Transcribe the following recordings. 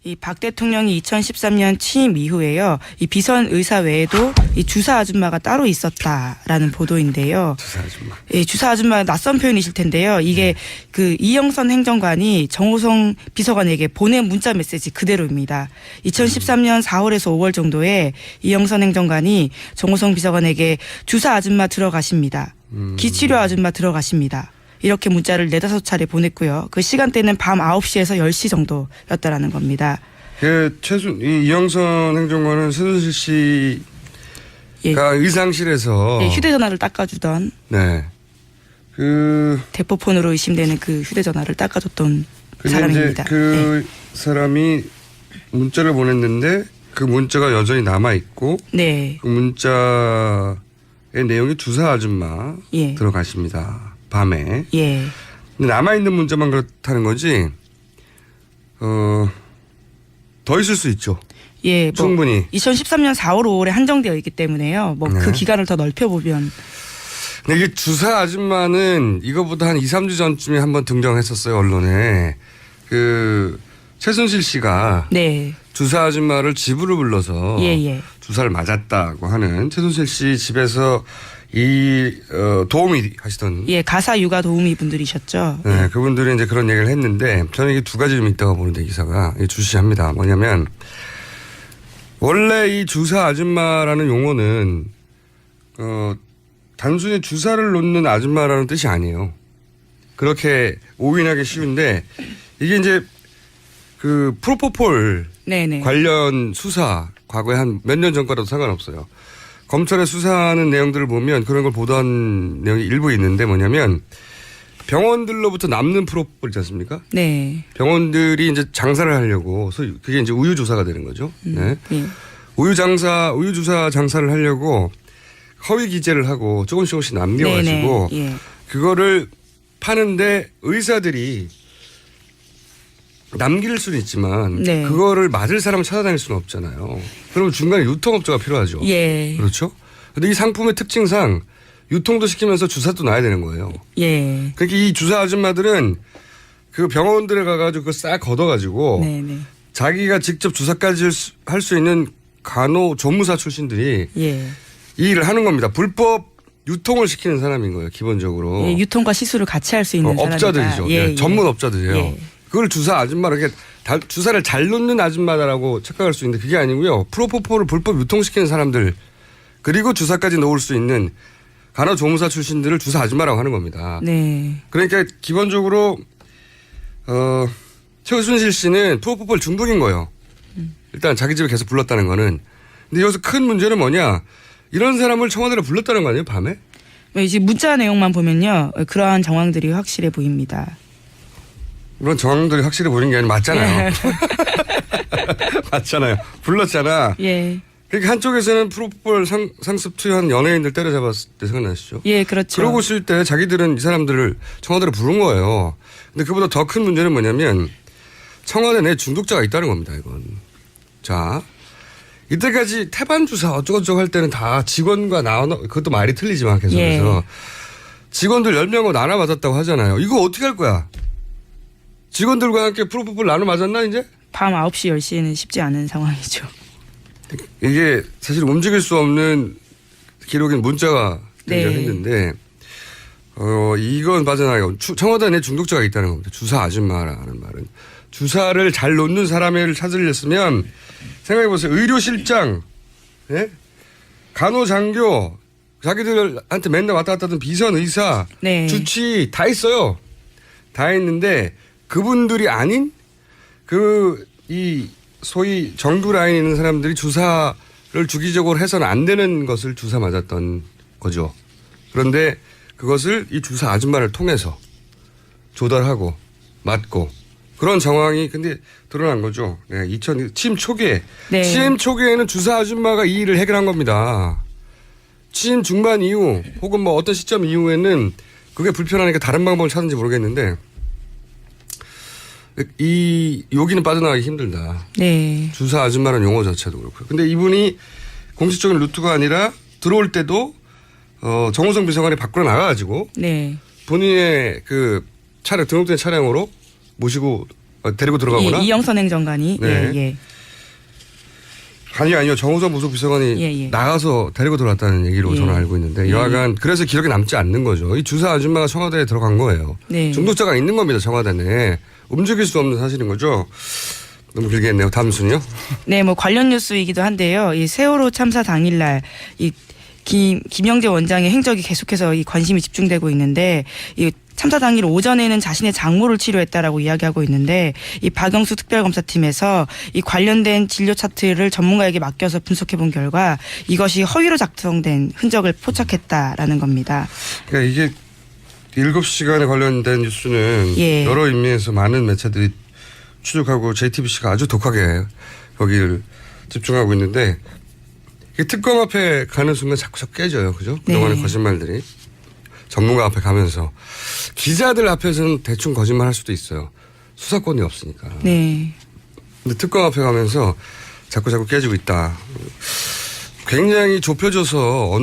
이 박 대통령이 2013년 취임 이후에요. 이 비선 의사 외에도 이 주사 아줌마가 따로 있었다라는 보도인데요. 주사 아줌마. 예, 주사 아줌마 낯선 표현이실 텐데요. 이게 그 이영선 행정관이 정호성 비서관에게 보낸 문자 메시지 그대로입니다. 2013년 4월에서 5월 정도에 이영선 행정관이 정호성 비서관에게 주사 아줌마 들어가십니다. 기치료 아줌마 들어가십니다. 이렇게 문자를 4-5차례 보냈고요. 그 시간대는 밤 9시에서 10시 정도였다라는 겁니다. 이영선 행정관은 최순실 씨가 의상실에서 휴대전화를 닦아주던 네. 대포폰으로 의심되는 그 휴대전화를 닦아줬던 근데 사람입니다. 이제 사람이 문자를 보냈는데 그 문자가 여전히 남아있고 네. 그 문자의 내용이 주사 아줌마 예. 들어가십니다. 밤에. 예. 근데 남아있는 문자만 그렇다는 거지 더 있을 수 있죠. 예, 충분히. 2013년 4월, 5월에 한정되어 있기 때문에요. 그 기간을 더 넓혀보면. 근데 이게 주사 아줌마는 이거보다 한 2, 3주 전쯤에 한번 등장했었어요, 언론에. 최순실 씨가 네. 주사 아줌마를 집으로 불러서 주사를 맞았다고 하는 최순실 씨 집에서 도우미 하시던. 예, 가사 육아 도우미 분들이셨죠. 네, 그분들이 이제 그런 얘기를 했는데 저는 이게 두 가지 좀 있다고 보는데 기사가 주시합니다. 뭐냐면 원래 이 주사 아줌마라는 용어는 단순히 주사를 놓는 아줌마라는 뜻이 아니에요. 그렇게 오인하기 쉬운데 이게 이제 그 프로포폴 네네. 관련 수사 과거에 한 몇 년 전과라도 상관없어요. 검찰의 수사하는 내용들을 보면 그런 걸 보도한 내용이 일부 있는데 뭐냐면 병원들로부터 남는 프로포폴 있지 않습니까? 네. 병원들이 이제 장사를 하려고 그게 이제 우유 조사가 되는 거죠. 네. 예. 우유 주사 장사를 하려고 허위 기재를 하고 조금씩 남겨가지고 예. 그거를 파는데 의사들이 남길 수는 있지만 그거를 맞을 사람을 찾아다닐 수는 없잖아요. 그러면 중간에 유통업자가 필요하죠. 예. 그렇죠? 근데 이 상품의 특징상 유통도 시키면서 주사도 놔야 되는 거예요. 예. 그러니까 이 주사 아줌마들은 그 병원들에 가가지고 그거 싹 걷어가지고 네네. 자기가 직접 주사까지 할 수 있는 간호조무사 출신들이 예. 이 일을 하는 겁니다. 불법 유통을 시키는 사람인 거예요. 기본적으로. 예, 유통과 시술을 같이 할 수 있는 업자들이죠. 예, 전문 업자들이에요. 예. 그걸 주사 아줌마로 이렇게 주사를 잘 놓는 아줌마다라고 착각할 수 있는데 그게 아니고요. 프로포폴을 불법 유통시키는 사람들 그리고 주사까지 놓을 수 있는 간호조무사 출신들을 주사 아줌마라고 하는 겁니다. 네. 그러니까 기본적으로 최순실 씨는 프로포폴 중독인 거예요. 일단 자기 집에 계속 불렀다는 거는. 근데 여기서 큰 문제는 뭐냐. 이런 사람을 청와대로 불렀다는 거 아니에요, 밤에? 이제 문자 내용만 보면요. 그러한 정황들이 확실해 보입니다. 그런 정황들이 확실히 보이는 게 아니라 맞잖아요. 맞잖아요. 불렀잖아. 예. 그러니까 한쪽에서는 프로포폴 상습 투여한 연예인들 때려잡았을 때 생각나시죠? 예, 그렇죠. 그러고 있을 때 자기들은 이 사람들을 청와대로 부른 거예요. 근데 그보다 더 큰 문제는 뭐냐면 청와대 내 중독자가 있다는 겁니다, 이건. 자, 이때까지 태반주사 어쩌고저쩌고 할 때는 다 직원과 그것도 말이 틀리지만 계속해서 직원들 10명을 나눠 맞았다고 하잖아요. 이거 어떻게 할 거야? 직원들과 함께 프로포폴 나눠 맞았나 이제? 밤 9시, 10시에는 쉽지 않은 상황이죠. 이게 사실 움직일 수 없는 기록인 문자가 등장했는데 이건 빠져나가고 청와대 내 중독자가 있다는 겁니다. 주사 아줌마라는 말은. 주사를 잘 놓는 사람을 찾으렸으면 생각해보세요. 의료실장, 예? 간호장교, 자기들한테 맨날 왔다 갔다 하던 비선의사, 주치 다 있어요. 다 했는데 그분들이 아닌 이 소위 정규 라인에 있는 사람들이 주사를 주기적으로 해서는 안 되는 것을 주사 맞았던 거죠. 그런데 그것을 이 주사 아줌마를 통해서 조달하고 맞고 그런 정황이 근데 드러난 거죠. 네, 취임 초기에. 취임 초기에는 주사 아줌마가 이 일을 해결한 겁니다. 취임 중반 이후 혹은 뭐 어떤 시점 이후에는 그게 불편하니까 다른 방법을 찾는지 모르겠는데 여기는 빠져나가기 힘들다. 네. 주사 아줌마라는 용어 자체도 그렇고요. 근데 이분이 공식적인 루트가 아니라 들어올 때도 정호성 비서관이 밖으로 나가가지고 본인의 그 차량 등록된 차량으로 모시고 데리고 들어가거나? 예, 이영선 행정관이. 네. 예, 예. 아니요. 정호성 부속비서관이 예, 예. 나가서 데리고 들어왔다는 얘기로 예. 저는 알고 있는데 여하간 그래서 기록에 남지 않는 거죠. 이 주사 아줌마가 청와대에 들어간 거예요. 네. 중독자가 있는 겁니다. 청와대 내에. 움직일 수 없는 사실인 거죠. 너무 길게 했네요. 다음 순요. 네, 뭐 관련 뉴스이기도 한데요. 이 세월호 참사 당일날 이 김영재 원장의 행적이 계속해서 이 관심이 집중되고 있는데 이 참사 당일 오전에는 자신의 장모를 치료했다라고 이야기하고 있는데 이 박영수 특별검사팀에서 이 관련된 진료 차트를 전문가에게 맡겨서 분석해 본 결과 이것이 허위로 작성된 흔적을 포착했다라는 겁니다. 그러니까 이게 7시간에 관련된 뉴스는 예. 여러 인미에서 많은 매체들이 추적하고 JTBC가 아주 독하게 거기를 집중하고 있는데 이 특검 앞에 가는 순간 자꾸 깨져요. 그죠? 그동안의 네. 거짓말들이. 전문가 앞에 가면서. 기자들 앞에서는 대충 거짓말 할 수도 있어요. 수사권이 없으니까. 네. 근데 특검 앞에 가면서 자꾸 깨지고 있다. 굉장히 좁혀져서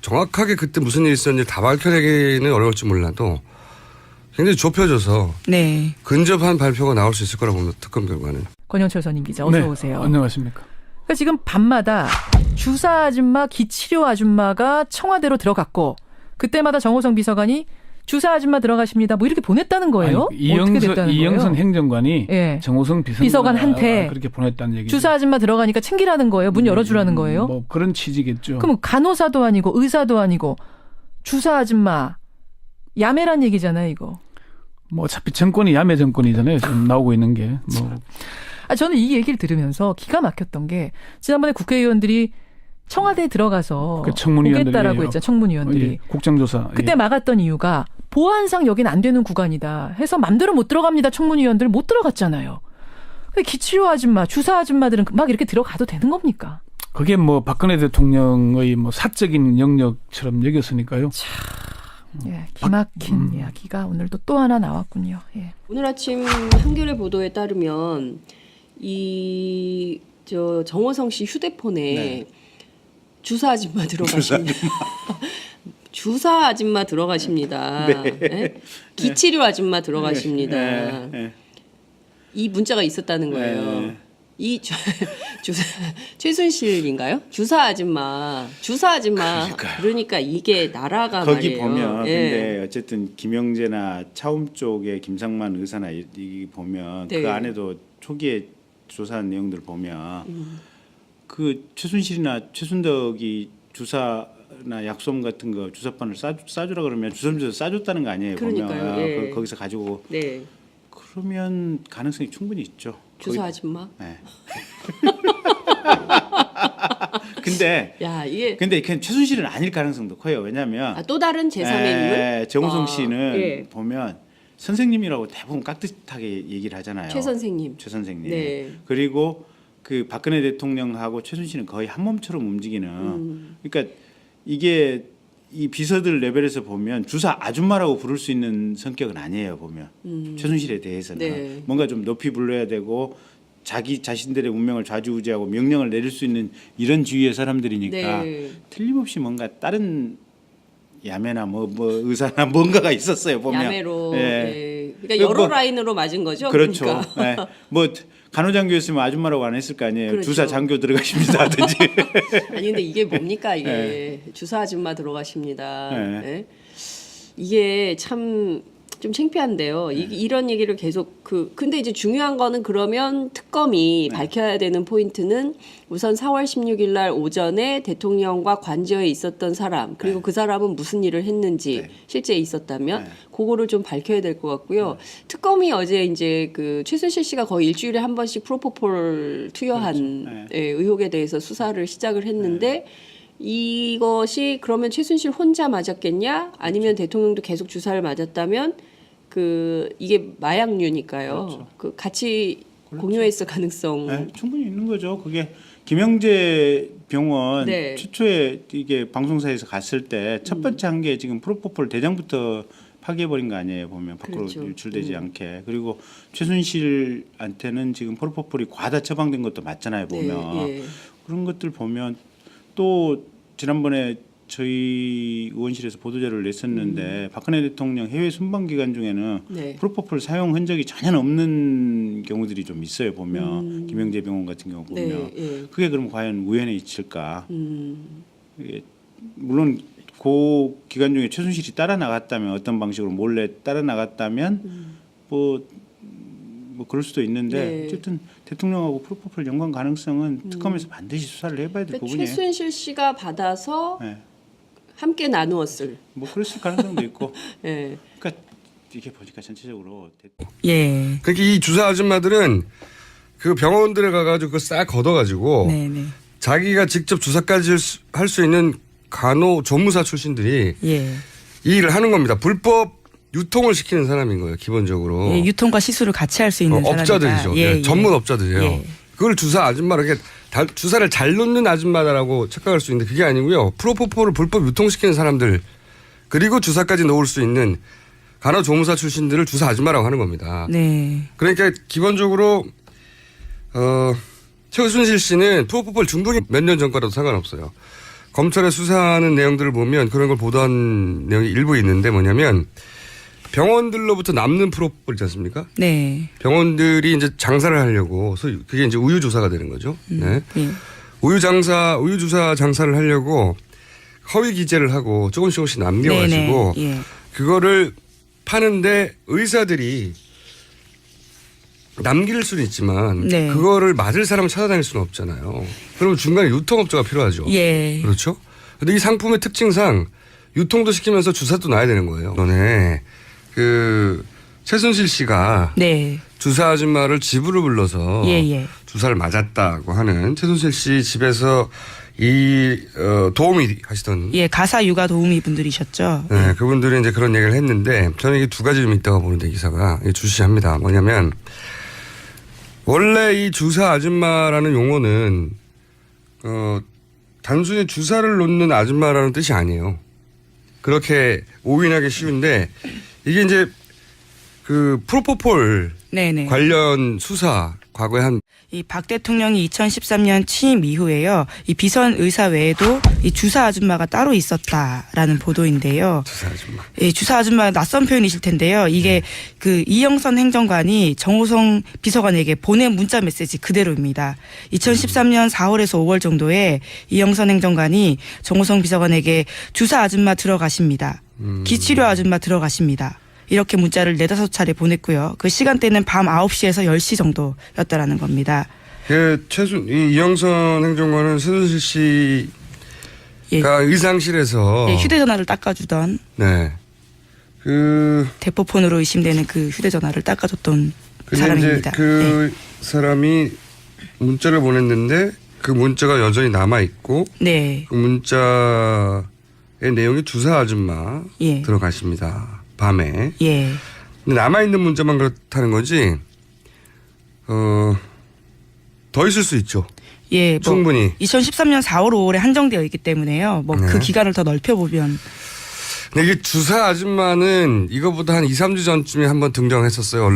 정확하게 그때 무슨 일이 있었는지 다 밝혀내기는 어려울지 몰라도 굉장히 좁혀져서 네. 근접한 발표가 나올 수 있을 거라고 봅니다. 특검 결과는. 권영철 전임 기자 어서 네, 오세요. 안녕하십니까. 그러니까 지금 밤마다 주사 아줌마, 기치료 아줌마가 청와대로 들어갔고 그때마다 정호성 비서관이 주사 아줌마 들어가십니다. 뭐 이렇게 보냈다는 거예요? 아니, 어떻게 됐다는 이영선 거예요? 행정관이 예. 정호성 비서관한테 그렇게 보냈다는 얘기죠. 주사 아줌마 들어가니까 챙기라는 거예요? 문 열어주라는 거예요? 뭐 그런 취지겠죠. 그럼 간호사도 아니고 의사도 아니고 주사 아줌마 야매란 얘기잖아요, 이거. 뭐 어차피 정권이 야매 정권이잖아요. 지금 나오고 있는 게. 뭐 저는 이 얘기를 들으면서 기가 막혔던 게 지난번에 국회의원들이 청와대에 들어가서 그 청문위원들이 보겠다라고 했잖아요. 청문위원들이. 예, 국정조사. 그때 예. 막았던 이유가 보안상 여긴 안 되는 구간이다 해서 맘대로 못 들어갑니다. 청문위원들 못 들어갔잖아요. 근데 기치료 아줌마, 주사 아줌마들은 막 이렇게 들어가도 되는 겁니까? 그게 뭐 박근혜 대통령의 뭐 사적인 영역처럼 여겼으니까요. 예, 기막힌 이야기가 오늘도 또 하나 나왔군요. 예. 오늘 아침 한겨레 보도에 따르면 정호성 씨 휴대폰에 주사 아줌마 들어가십니다. 주사 아줌마 들어가십니다. 네? 기치료 아줌마 들어가십니다. 이 문자가 있었다는 거예요. 이 주사 최순실인가요? 주사 아줌마. 그러니까 이게 나라가 거기 말이에요. 보면 예. 근데 어쨌든 김영재나 차움 쪽에 김상만 의사나 이 보면 네. 그 안에도 초기에 조사한 내용들 보면 그 최순실이나 최순덕이 주사나 약솜 같은 거 주사판을 싸주라 그러면 주섬주서 싸줬다는 거 아니에요? 그러니까요. 보면 예. 거기서 가지고 네. 그러면 가능성이 충분히 있죠. 주사 아줌마. 네. 근데 야 이게 그냥 최순실은 아닐 가능성도 커요. 왜냐하면 또 다른 제3의 인물? 정우성 씨는 예. 보면 선생님이라고 대부분 깍듯하게 얘기를 하잖아요. 최 선생님. 최 선생님. 네. 그리고 그 박근혜 대통령하고 최순실은 거의 한 몸처럼 움직이는. 그러니까 이게 이 비서들 레벨에서 보면 주사 아줌마라고 부를 수 있는 성격은 아니에요. 보면 최순실에 대해서는 네. 뭔가 좀 높이 불러야 되고 자신들의 운명을 좌지우지하고 명령을 내릴 수 있는 이런 주위의 사람들이니까 네. 틀림없이 뭔가 다른 야매나 뭐 의사나 뭔가가 있었어요. 보면 야매로. 예. 네. 그러니까 여러 라인으로 맞은 거죠. 그렇죠. 그러니까. 예. 뭐 간호장교였으면 아줌마라고 안 했을 거 아니에요. 그렇죠. 주사 장교 들어가십니다 하든지. 아니 근데 이게 뭡니까 이게 주사 아줌마 들어가십니다. 네. 예? 이게 참 좀 창피한데요. 이런 얘기를 계속 근데 이제 중요한 거는 그러면 특검이 밝혀야 되는 포인트는 우선 4월 16일 날 오전에 대통령과 관저에 있었던 사람 그리고 그 사람은 무슨 일을 했는지 실제 있었다면 그거를 좀 밝혀야 될 것 같고요. 특검이 어제 이제 그 최순실 씨가 거의 일주일에 한 번씩 프로포폴 투여한 그렇죠. 의혹에 대해서 수사를 시작을 했는데 이것이 그러면 최순실 혼자 맞았겠냐? 아니면 대통령도 계속 주사를 맞았다면 이게 마약류니까요. 그렇죠. 그 같이 공유했을 가능성. 네, 충분히 있는 거죠. 그게 김영재 병원 네. 최초에 이게 방송사에서 갔을 때 첫 번째 한 게 지금 프로포폴 대장부터 파괴해버린 거 아니에요. 보면 밖으로 그렇죠. 유출되지 않게. 그리고 최순실한테는 지금 프로포폴이 과다 처방된 것도 맞잖아요. 보면 네, 예. 그런 것들 보면 또 지난번에 저희 의원실에서 보도자료를 냈었는데 박근혜 대통령 해외 순방 기간 중에는 네. 프로포폴 사용 흔적이 전혀 없는 경우들이 좀 있어요. 보면 김영재 병원 같은 경우 보면 네, 예. 그게 그럼 과연 우연에 있을까? 이게 물론 그 기간 중에 최순실이 따라 나갔다면 어떤 방식으로 몰래 따라 나갔다면 뭐 그럴 수도 있는데 네. 어쨌든 대통령하고 프로포폴 연관 가능성은 특검에서 반드시 수사를 해봐야 될 그러니까 부분이에요. 최순실 씨가 받아서 네. 함께 나누었을. 뭐 그랬을 가능성도 있고. 예. 그러니까 이게 보니까 전체적으로 예. 그러니까 이 주사 아줌마들은 그 병원들에 가가지고 그거 싹 걷어가지고 네네. 자기가 직접 주사까지 할 수 있는 간호조무사 출신들이 예. 이 일을 하는 겁니다. 불법 유통을 시키는 사람인 거예요, 기본적으로. 예. 유통과 시술을 같이 할 수 있는 사람이다. 업자들이죠. 예, 예. 전문 업자들이에요. 예. 그걸 주사 아줌마로 이렇게 주사를 잘 놓는 아줌마다라고 착각할 수 있는데 그게 아니고요. 프로포폴을 불법 유통시키는 사람들 그리고 주사까지 놓을 수 있는 간호조무사 출신들을 주사 아줌마라고 하는 겁니다. 네. 그러니까 기본적으로 최순실 씨는 프로포폴 중독이 몇 년 전과라도 상관없어요. 검찰의 수사하는 내용들을 보면 그런 걸 보도한 내용이 일부 있는데 뭐냐면 병원들로부터 남는 프로포폴 있지 않습니까? 네. 병원들이 이제 장사를 하려고 소위 그게 이제 우유 조사가 되는 거죠. 네. 예. 우유 주사 장사를 하려고 허위 기재를 하고 조금씩 남겨가지고 네네. 예. 그거를 파는데 의사들이 남길 수는 있지만 네. 그거를 맞을 사람을 찾아다닐 수는 없잖아요. 그러면 중간에 유통업자가 필요하죠. 예. 그렇죠. 근데 이 상품의 특징상 유통도 시키면서 주사도 놔야 되는 거예요. 전에 그 최순실 씨가 네. 주사 아줌마를 집으로 불러서 예. 주사를 맞았다고 하는 최순실 씨 집에서 이 도우미 하시던 예. 가사 육아 도우미 분들이셨죠. 네, 그분들이 이제 그런 얘기를 했는데 저는 이게 두 가지 좀 있다고 보는데 기사가 주시합니다. 뭐냐면 원래 이 주사 아줌마라는 용어는 단순히 주사를 놓는 아줌마라는 뜻이 아니에요. 그렇게 오인하기 쉬운데 이게 이제 그 프로포폴 네네. 관련 수사 과거에 한 이 박 대통령이 2013년 취임 이후에요. 이 비선 의사 외에도 이 주사 아줌마가 따로 있었다라는 보도인데요. 주사 아줌마. 예, 주사 아줌마 낯선 표현이실 텐데요. 이게 그 이영선 행정관이 정호성 비서관에게 보낸 문자 메시지 그대로입니다. 2013년 4월에서 5월 정도에 이영선 행정관이 정호성 비서관에게 주사 아줌마 들어가십니다. 기치료 아줌마 들어가십니다. 이렇게 문자를 4-5차례 보냈고요. 그 시간대는 밤 9시에서 10시 정도였다라는 겁니다. 이 이영선 행정관은 최순실 씨가 의상실에서 예, 휴대전화를 닦아주던 네. 대포폰으로 의심되는 그 휴대전화를 닦아줬던 근데 사람입니다. 이제 그 사람이 문자를 보냈는데 그 문자가 여전히 남아 있고 네. 그 문자의 내용이 주사 아줌마 예. 들어가십니다. 밤에. 예. 근데 남아 있는 문자만 그렇다는 거지. 더 있을 수 있죠. 예. 뭐 충분히. 2013년 4월, 5월에 한정되어 있기 때문에요. 뭐 그 네. 기간을 더 넓혀보면. 근데 이게 주사 아줌마는 이거보다 한 2-3주 전쯤에 한번 등장했었어요.